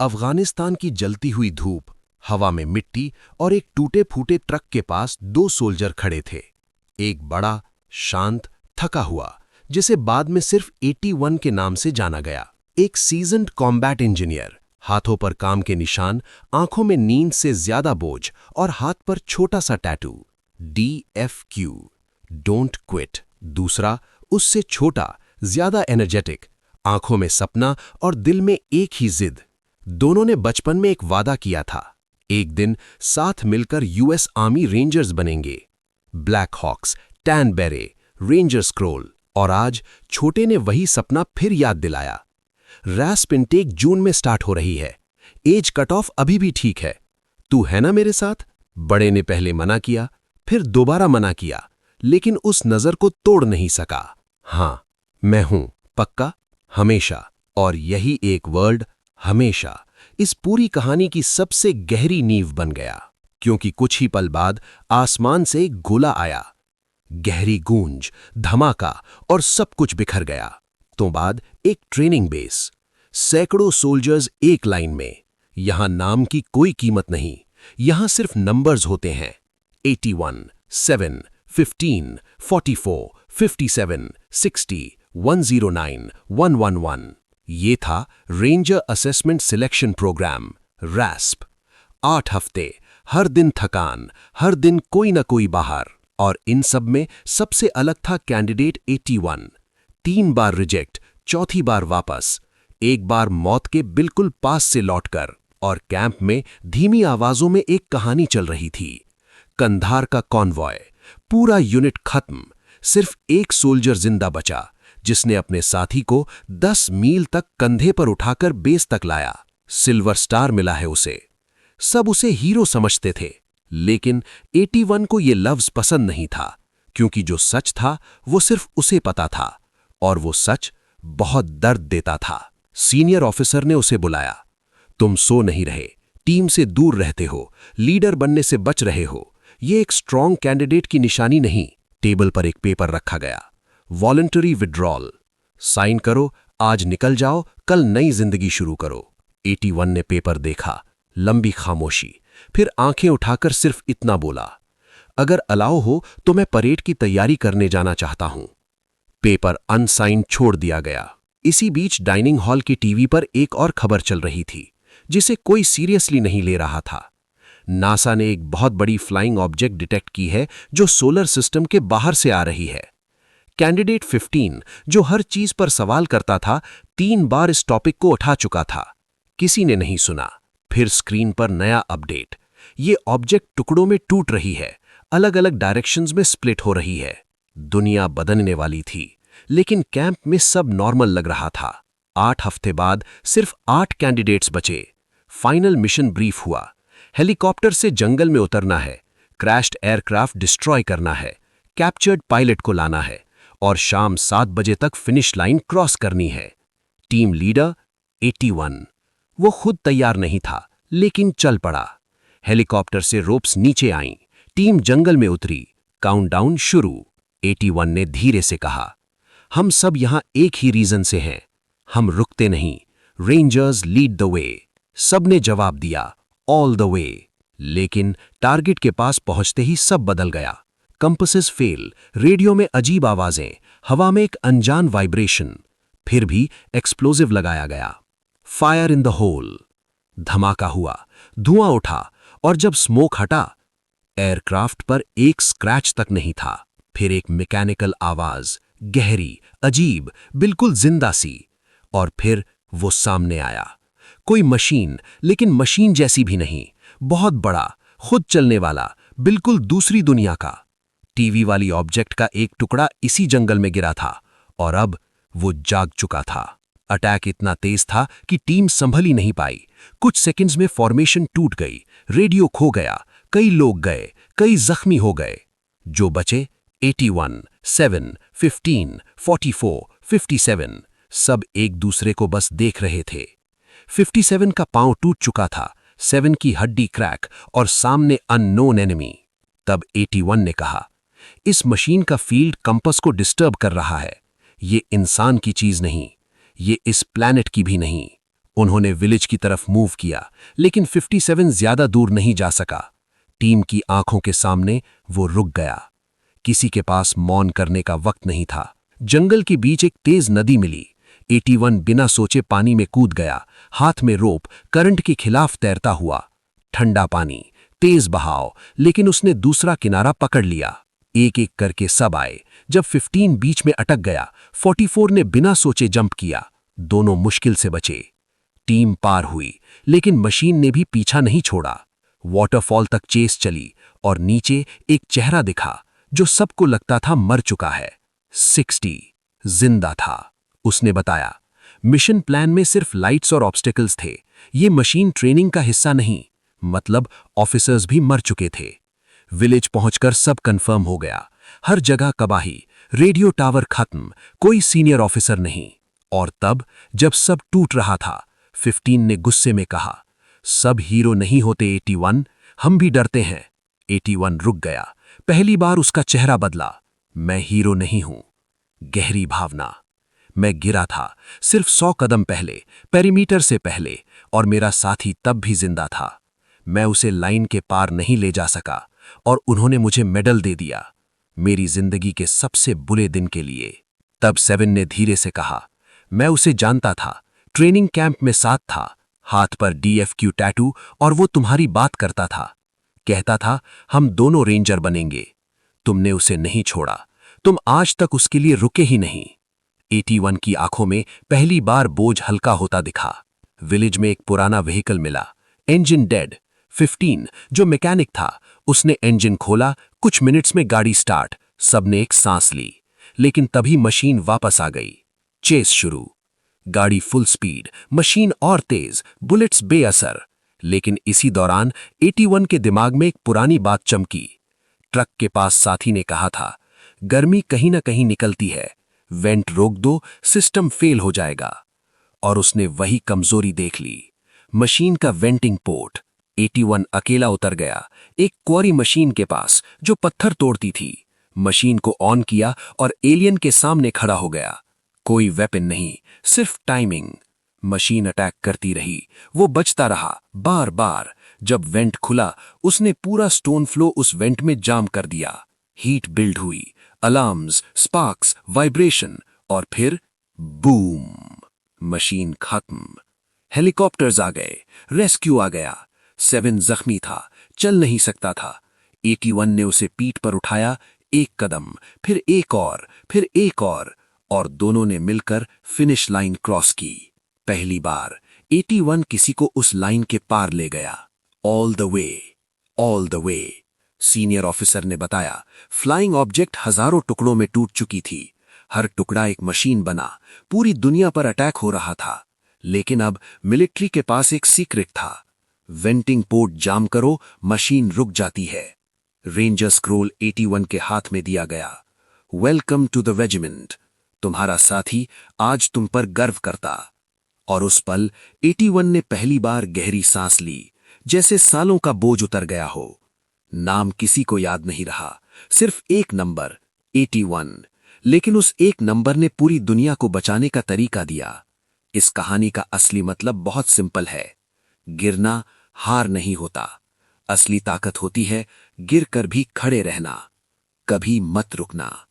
अफगानिस्तान की जलती हुई धूप, हवा में मिट्टी और एक टूटे फूटे ट्रक के पास दो सोल्जर खड़े थे। एक बड़ा, शांत, थका हुआ, जिसे बाद में सिर्फ 81 के नाम से जाना गया। एक सीजन्ड कॉम्बैट इंजीनियर, हाथों पर काम के निशान, आंखों में नींद से ज्यादा बोझ और हाथ पर छोटा सा टैटू, DFQ, डोंट क्विट। दूसरा, उससे छोटा, ज्यादा एनर्जेटिक, आंखों में सपना और दिल में एक ही जिद। दोनों ने बचपन में एक वादा किया था, एक दिन साथ मिलकर US आर्मी रेंजर्स बनेंगे। ब्लैक हॉक्स, टैन बेरे, रेंजर स्क्रोल। और आज छोटे ने वही सपना फिर याद दिलाया। रैस्प इनटेक जून में स्टार्ट हो रही है। एज कट ऑफ अभी भी ठीक है। तू है ना मेरे साथ? बड़े ने पहले मना किया, फिर दोबारा मना किया, लेकिन उस नजर को तोड़ नहीं सका। हां, मैं हूं, पक्का, हमेशा। और यही एक वर्ड, हमेशा, इस पूरी कहानी की सबसे गहरी नींव बन गया। क्योंकि कुछ ही पल बाद आसमान से एक गोला आया। गहरी गूंज, धमाका और सब कुछ बिखर गया। तो बाद एक ट्रेनिंग बेस, सैकड़ों सोल्जर्स एक लाइन में। यहां नाम की कोई कीमत नहीं, यहां सिर्फ नंबर्स होते हैं। 81, 7, 15, 44, 57, 60, 109, 111। ये था रेंजर असेसमेंट सिलेक्शन प्रोग्राम, रैस्प। 8 हफ्ते, हर दिन थकान, हर दिन कोई ना कोई बाहर। और इन सब में सबसे अलग था कैंडिडेट 81। 3 बार रिजेक्ट, चौथी बार वापस, एक बार मौत के बिल्कुल पास से लौटकर। और कैंप में धीमी आवाजों में एक कहानी चल रही थी। कंधार का कॉन्वॉय, पूरा यूनिट खत्म, सिर्फ एक सोल्जर जिंदा बचा, जिसने अपने साथी को 10 मील तक कंधे पर उठाकर बेस तक लाया। सिल्वर स्टार मिला है उसे। सब उसे हीरो समझते थे, लेकिन 81 को यह लफ्ज पसंद नहीं था, क्योंकि जो सच था वो सिर्फ उसे पता था, और वो सच बहुत दर्द देता था। सीनियर ऑफिसर ने उसे बुलाया। तुम सो नहीं रहे, टीम से दूर रहते हो, लीडर बनने से बच रहे हो। ये एक स्ट्रॉन्ग कैंडिडेट की निशानी नहीं। टेबल पर एक पेपर रखा गया, वॉलंटरी विड्रॉल। साइन करो, आज निकल जाओ, कल नई जिंदगी शुरू करो। 81 ने पेपर देखा, लंबी खामोशी, फिर आंखें उठाकर सिर्फ इतना बोला, अगर अलाउ हो तो मैं परेड की तैयारी करने जाना चाहता हूं। पेपर अनसाइन छोड़ दिया गया। इसी बीच डाइनिंग हॉल की टीवी पर एक और खबर चल रही थी, जिसे कोई सीरियसली नहीं ले रहा था। नासा ने एक बहुत बड़ी फ्लाइंग ऑब्जेक्ट डिटेक्ट की है, जो सोलर सिस्टम के बाहर से आ रही है। कैंडिडेट 15, जो हर चीज पर सवाल करता था, 3 बार इस टॉपिक को उठा चुका था। किसी ने नहीं सुना। फिर स्क्रीन पर नया अपडेट, ये ऑब्जेक्ट टुकड़ों में टूट रही है, अलग अलग डायरेक्शंस में स्प्लिट हो रही है। दुनिया बदलने वाली थी, लेकिन कैंप में सब नॉर्मल लग रहा था। 8 हफ्ते बाद सिर्फ 8 कैंडिडेट्स बचे। फाइनल मिशन ब्रीफ हुआ। हेलीकॉप्टर से जंगल में उतरना है, क्रैश्ड एयरक्राफ्ट डिस्ट्रॉय करना है, कैप्चर्ड पायलट को लाना है, और शाम 7 बजे तक फिनिश लाइन क्रॉस करनी है। Team leader 81। वो खुद तैयार नहीं था, लेकिन चल पड़ा। हेलीकॉप्टर से रोप्स नीचे आईं, टीम जंगल में उतरी, काउंटडाउन शुरू। 81 ने धीरे से कहा, हम सब यहां एक ही रीजन से हैं, हम रुकते नहीं, रेंजर्स लीड द वे। सबने जवाब दिया, ऑल द वे। लेकिन टारगेट के पास पहुंचते ही सब बदल गया। कंपसेस फेल, रेडियो में अजीब आवाजें, हवा में एक अनजान वाइब्रेशन। फिर भी एक्सप्लोजिव लगाया गया। Fire in the hole. धमाका हुआ, धुआं उठा, और जब स्मोक हटा, एयरक्राफ्ट पर एक स्क्रैच तक नहीं था। फिर एक मैकेनिकल आवाज, गहरी, अजीब, बिल्कुल जिंदा सी। और फिर वो सामने आया। कोई मशीन, लेकिन मशीन जैसी भी नहीं, बहुत बड़ा, खुद चलने वाला, बिल्कुल दूसरी दुनिया का। टीवी वाली ऑब्जेक्ट का एक टुकड़ा इसी जंगल में गिरा था, और अब वो जाग चुका था। अटैक इतना तेज था कि टीम संभल ही नहीं पाई। कुछ सेकंड्स में फॉर्मेशन टूट गई, रेडियो खो गया, कई लोग गए, कई जख्मी हो गए। जो बचे 81, 7, 15, 44, 57, सब एक दूसरे को बस देख रहे थे। 57 का पांव टूट चुका था, 7 की हड्डी क्रैक, और सामने अननोन एनिमी। तब 81 ने कहा, इस मशीन का फील्ड कंपास को डिस्टर्ब कर रहा है। ये इंसान की चीज नहीं, ये इस प्लैनेट की भी नहीं। उन्होंने विलेज की तरफ मूव किया, लेकिन 57 ज्यादा दूर नहीं जा सका। टीम की आंखों के सामने वो रुक गया। किसी के पास मौन करने का वक्त नहीं था। जंगल के बीच एक तेज नदी मिली। 81 बिना सोचे पानी में कूद गया, हाथ में रोप, करंट के खिलाफ तैरता हुआ। ठंडा पानी, तेज बहाव, लेकिन उसने दूसरा किनारा पकड़ लिया। एक एक करके सब आए। जब 15 बीच में अटक गया, 44 ने बिना सोचे जंप किया। दोनों मुश्किल से बचे। टीम पार हुई, लेकिन मशीन ने भी पीछा नहीं छोड़ा। वाटरफॉल तक चेस चली और नीचे एक चेहरा दिखा जो सबको लगता था मर चुका है। 60 जिंदा था। उसने बताया, मिशन प्लान में सिर्फ लाइट्स और ऑब्स्टिकल्स थे, ये मशीन ट्रेनिंग का हिस्सा नहीं। मतलब ऑफिसर्स भी मर चुके थे। विलेज पहुंचकर सब कंफर्म हो गया। हर जगह तबाही, रेडियो टावर खत्म, कोई सीनियर ऑफिसर नहीं। और तब जब सब टूट रहा था, 15 ने गुस्से में कहा, सब हीरो नहीं होते 81, हम भी डरते हैं। 81 रुक गया। पहली बार उसका चेहरा बदला। मैं हीरो नहीं हूं। गहरी भावना। मैं गिरा था, सिर्फ 100 कदम पहले, पेरीमीटर से पहले, और मेरा साथी तब भी जिंदा था। मैं उसे लाइन के पार नहीं ले जा सका, और उन्होंने मुझे मेडल दे दिया, मेरी जिंदगी के सबसे बुरे दिन के लिए। तब 7 ने धीरे से कहा, मैं उसे जानता था, ट्रेनिंग कैंप में साथ था, हाथ पर DFQ टैटू, और वो तुम्हारी बात करता था। कहता था, हम दोनों रेंजर बनेंगे। तुमने उसे नहीं छोड़ा, तुम आज तक उसके लिए रुके ही नहीं। 81 की आंखों में पहली बार बोझ हल्का होता दिखा। विलेज में एक पुराना व्हीकल मिला, इंजन डेड। 15 जो मैकेनिक था, उसने इंजन खोला, कुछ मिनट्स में गाड़ी स्टार्ट, सबने एक सांस ली। लेकिन तभी मशीन वापस आ गई। चेस शुरू। गाड़ी फुल स्पीड, मशीन और तेज, बुलेट्स बेअसर। लेकिन इसी दौरान 81 के दिमाग में एक पुरानी बात चमकी। ट्रक के पास साथी ने कहा था, गर्मी कहीं ना कहीं निकलती है, वेंट रोक दो, सिस्टम फेल हो जाएगा। और उसने वही कमजोरी देख ली। मशीन का वेंटिंग पोर्ट। 81 अकेला उतर गया, एक क्वारी मशीन के पास जो पत्थर तोड़ती थी। मशीन को ऑन किया और एलियन के सामने खड़ा हो गया। कोई वेपन नहीं, सिर्फ टाइमिंग। मशीन अटैक करती रही, वो बचता रहा, बार बार। जब वेंट खुला, उसने पूरा स्टोन फ्लो उस वेंट में जाम कर दिया। हीट बिल्ड हुई, अलार्म्स, स्पार्क्स, वाइब्रेशन, और फिर बूम। मशीन खत्म। हेलीकॉप्टर्स आ गए, रेस्क्यू आ गया। 7 जख्मी था, चल नहीं सकता था। 81 ने उसे पीठ पर उठाया, एक कदम, फिर एक और, फिर एक और दोनों ने मिलकर फिनिश लाइन क्रॉस की। पहली बार 81 किसी को उस लाइन के पार ले गया। All the way, all the way. Senior officer ने बताया, फ्लाइंग ऑब्जेक्ट हजारों टुकड़ों में टूट चुकी थी। हर टुकड़ा एक मशीन बना, पूरी दुनिया पर अटैक हो रहा था। लेकिन अब मिलिट्री के पास एक सीक्रेट था, वेंटिंग पोर्ट जाम करो, मशीन रुक जाती है। रेंजर स्क्रोल 81 के हाथ में दिया गया। वेलकम टू द रेजिमेंट, तुम्हारा साथी आज तुम पर गर्व करता। और उस पल 81 ने पहली बार गहरी सांस ली, जैसे सालों का बोझ उतर गया हो। नाम किसी को याद नहीं रहा, सिर्फ एक नंबर, 81। लेकिन उस एक नंबर ने पूरी दुनिया को बचाने का तरीका दिया। इस कहानी का असली मतलब बहुत सिंपल है, गिरना हार नहीं होता, असली ताकत होती है गिर कर भी खड़े रहना। कभी मत रुकना।